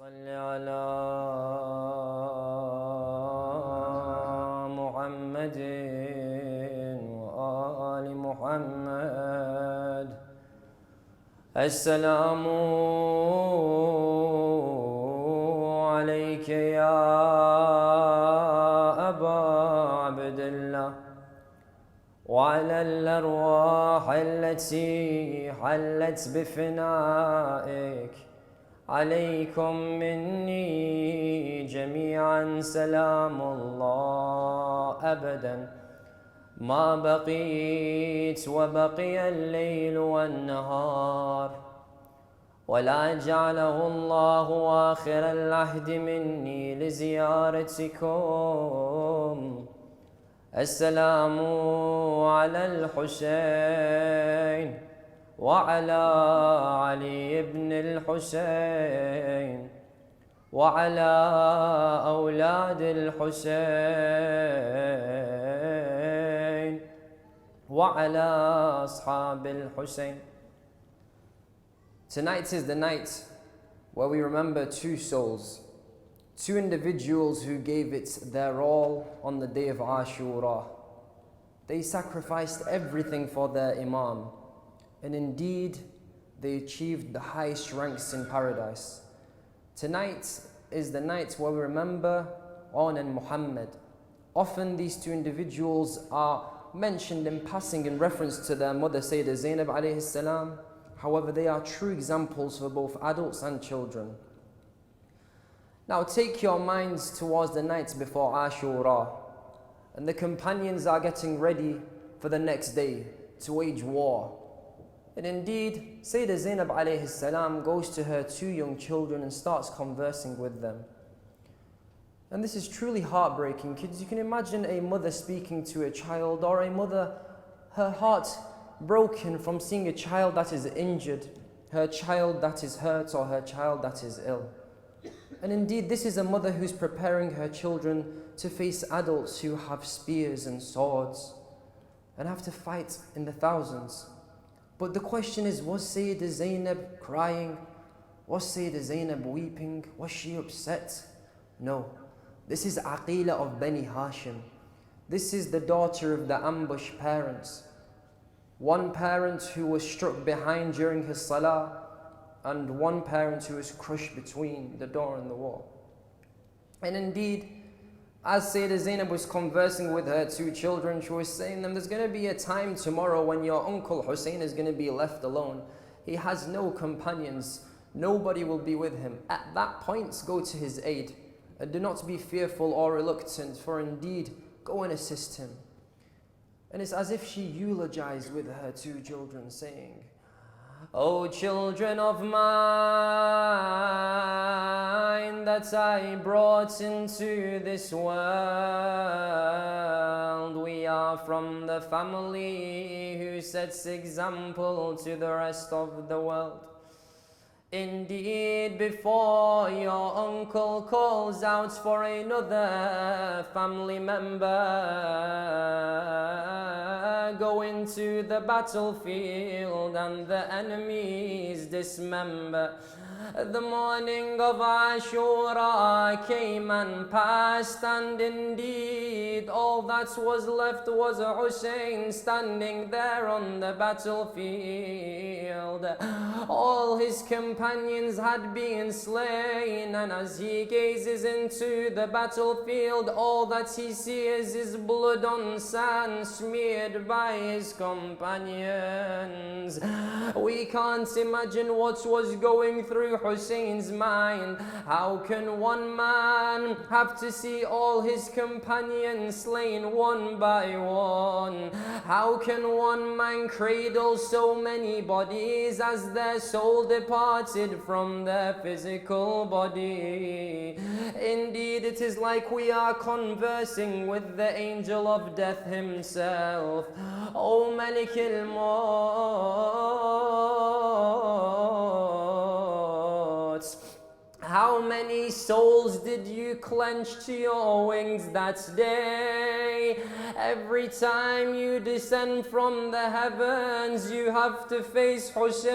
صل على محمد وآل محمد. السلام عليك يا أبا عبد الله وعلى الأرواح التي حلت بفنائك. عليكم مني جميعا سلام الله أبدا ما بقيت وبقي الليل والنهار، ولا جعله الله آخر العهد مني لزيارتكم. السلام على الحسين وعلى علي بن الحسين وعلى أولاد الحسين وعلى أصحاب الحسين. Tonight is the night where we remember two souls, two individuals who gave it their all on the day of Ashura. They sacrificed everything for their Imam, and indeed they achieved the highest ranks in paradise. Tonight is the night where we remember Aun and Mohammed. Often these two individuals are mentioned in passing in reference to their mother Sayeda Zainab alayhi salam. However, they are true examples for both adults and children. Now take your minds towards the night before Ashura, and the companions are getting ready for the next day to wage war. And indeed, Sayeda Zainab alayhi salam goes to her two young children and starts conversing with them. And this is truly heartbreaking. Kids, you can imagine a mother speaking to a child, or a mother, her heart broken from seeing a child that is injured, her child that is hurt, or her child that is ill. And indeed, this is a mother who's preparing her children to face adults who have spears and swords and have to fight in the thousands. But the question is, was Sayeda Zainab crying? Was Sayeda Zainab weeping? Was she upset? No. This is Aqila of Bani Hashim. This is the daughter of the ambush parents. One parent who was struck behind during his salah, and one parent who was crushed between the door and the wall. And indeed, as Sayeda Zainab was conversing with her two children, she was saying them, there's going to be a time tomorrow when your uncle Hussein is going to be left alone. He has no companions. Nobody will be with him. At that point, go to his aid. And do not be fearful or reluctant, for indeed, go and assist him. And it's as if she eulogized with her two children, saying, O children of mine that I brought into this world, we are from the family who sets example to the rest of the world. Indeed, before your uncle calls out for another family member, go into the battlefield and the enemies dismember. The morning of Ashura came and passed, and indeed all that was left was Hussein standing there on the battlefield. All his companions had been slain, and as he gazes into the battlefield, all that he sees is blood on sand smeared by his companions. We can't imagine what was going through Hussein's mind. How can one man have to see all his companions slain one by one? How can one man cradle so many bodies as their soul departed from their physical body? Indeed, it is like we are conversing with the angel of death himself. O Malik al-Maut, how many souls did you clench to your wings that day? Every time you descend from the heavens, you have to face Hussein.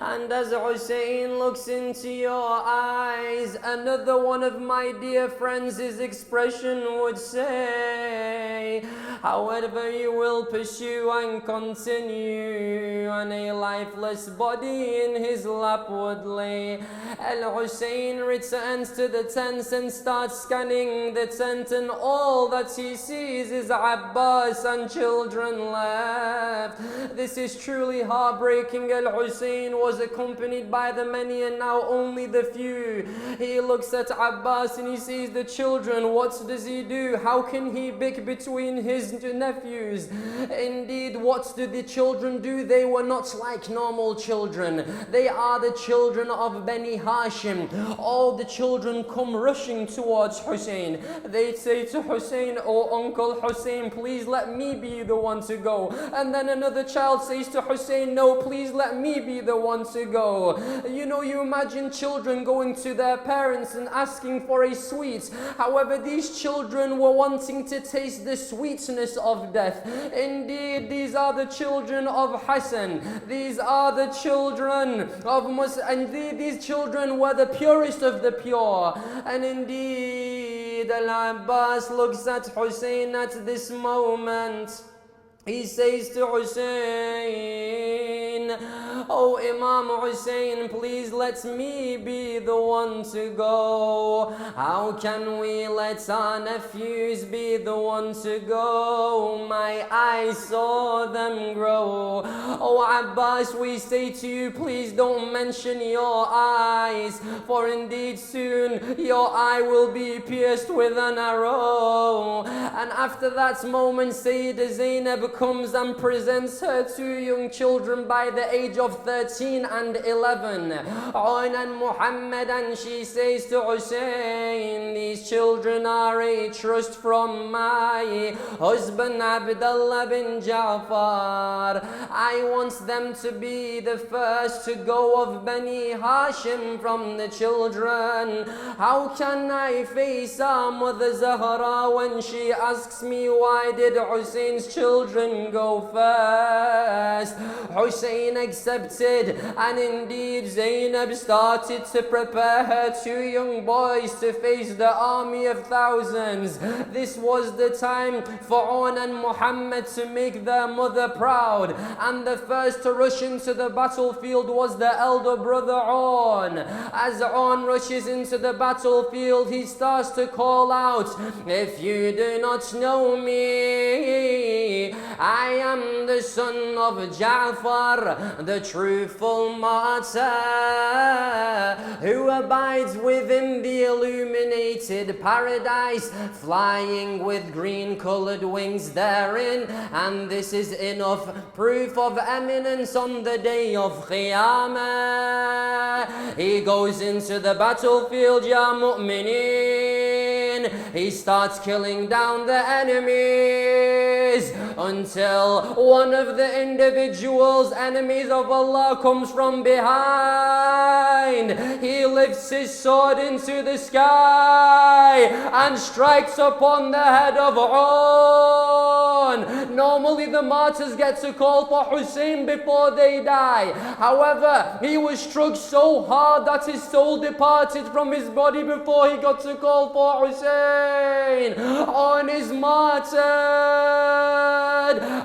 And as Hussein looks into your eyes, another one of my dear friends, his expression would say, however you will pursue and continue, and a lifeless body in his lap would lay. Al-Hussein returns to the tent and starts scanning the tent, and all that he sees is Abbas and children left. This is truly heartbreaking. Al-Hussein was accompanied by the many and now only the few. He looks at Abbas and he sees the children. What does he do? How can he pick between his nephews? Indeed, what do the children do? They were not like normal children. They are the children of Bani Hashim. All the children come rushing towards Hussein. They say to Hussein, "Oh, Uncle Hussein, please let me be the one to go." And then another child says to Hussein, "No, please let me be the one to go." You imagine children going to their parents and asking for a sweet. However, these children were wanting to taste the sweetness of death. Indeed, these are the children of Hassan. These are the children of and these children were the purest of the pure. And indeed, Al-Abbas looks at Hussein at this moment. He says to Hussein, "Oh Imam Hussein, please let me be the one to go. How can we let our nephews be the one to go? My eyes saw them grow." "Oh Abbas, we say to you, please don't mention your eyes, for indeed soon your eye will be pierced with an arrow." And after that moment, Sayeda Zainab comes and presents her two young children by the age of 13 and 11, Aun and Mohammed, and she says to Hussein, "These children are a trust from my husband Abdullah bin Ja'far. I want them to be the first to go of Bani Hashim from the children. How can I face our mother Zahra when she asks me why did Hussein's children go first?" Hussein accepted, and indeed Zainab started to prepare her two young boys to face the army of thousands. This was the time for Aun and Mohammed to make their mother proud, and the first to rush into the battlefield was the elder brother Aun. As Aun rushes into the battlefield, he starts to call out, "If you do not know me, I am the son of Ja'far, the truthful martyr, who abides within the illuminated paradise, flying with green-colored wings therein, and this is enough proof of eminence on the day of Qiyamah." He goes into the battlefield, ya mu'mineen. He starts killing down the enemies until one of the individual's enemies of Allah comes from behind. He lifts his sword into the sky and strikes upon the head of Aun. Normally the martyrs get to call for Hussein before they die. However, he was struck so hard that his soul departed from his body before he got to call for Hussein. Aun is martyred.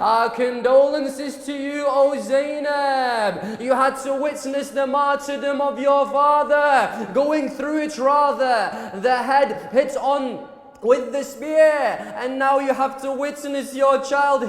Our condolences to you, O Zainab. You had to witness the martyrdom of your father. Going through it rather, the head hit on with the spear, and now you have to witness your child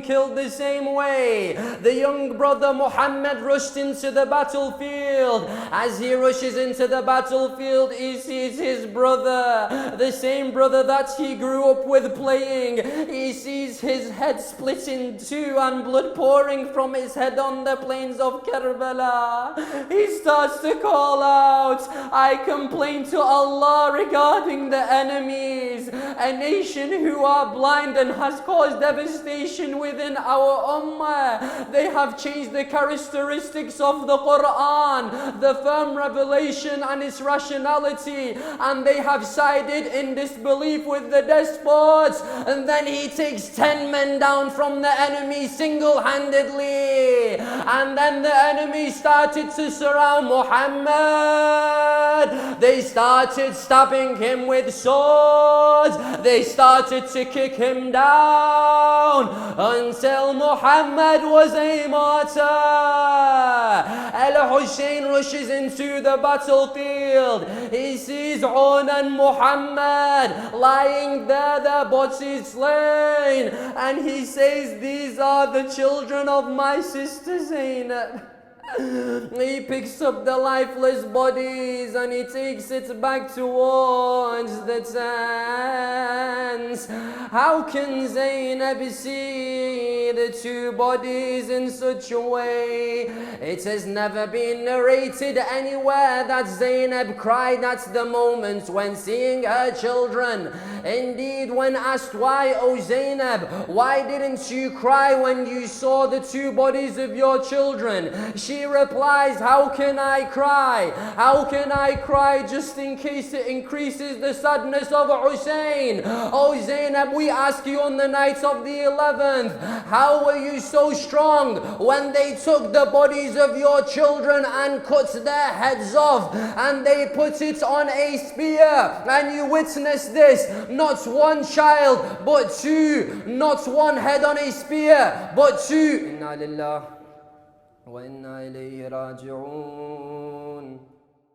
killed the same way. The young brother Muhammad rushed into the battlefield. As he rushes into the battlefield, he sees his brother, the same brother that he grew up with playing. He sees his head split in two and blood pouring from his head on the plains of Karbala. He starts to call out, "I complain to Allah regarding the enemy. days, a nation who are blind and has caused devastation within our ummah. They have changed the characteristics of the Quran, the firm revelation and its rationality, and they have sided in disbelief with the despots. And then he takes 10 men down from the enemy single-handedly, and then the enemy started to surround Muhammad. They started stabbing him with swords. They started to kick him down until Muhammad was a martyr. Al-Hussein rushes into the battlefield. He sees Aun and Mohammed lying there, their bodies slain, and he says, "These are the children of my sister Zainab." He picks up the lifeless bodies and he takes it back towards the tents. How can Zainab see the two bodies in such a way? It has never been narrated anywhere that Zainab cried at the moment when seeing her children. Indeed, when asked, "Why, O Zainab, why didn't you cry when you saw the two bodies of your children?" she replies, "How can I cry? How can I cry just in case it increases the sadness of Hussein? Oh Zainab, we ask you on the night of the 11th, how were you so strong when they took the bodies of your children and cut their heads off and they put it on a spear, and you witnessed this, not one child but two, not one head on a spear but two." Inna lillah wa inna ilayhi raji'un.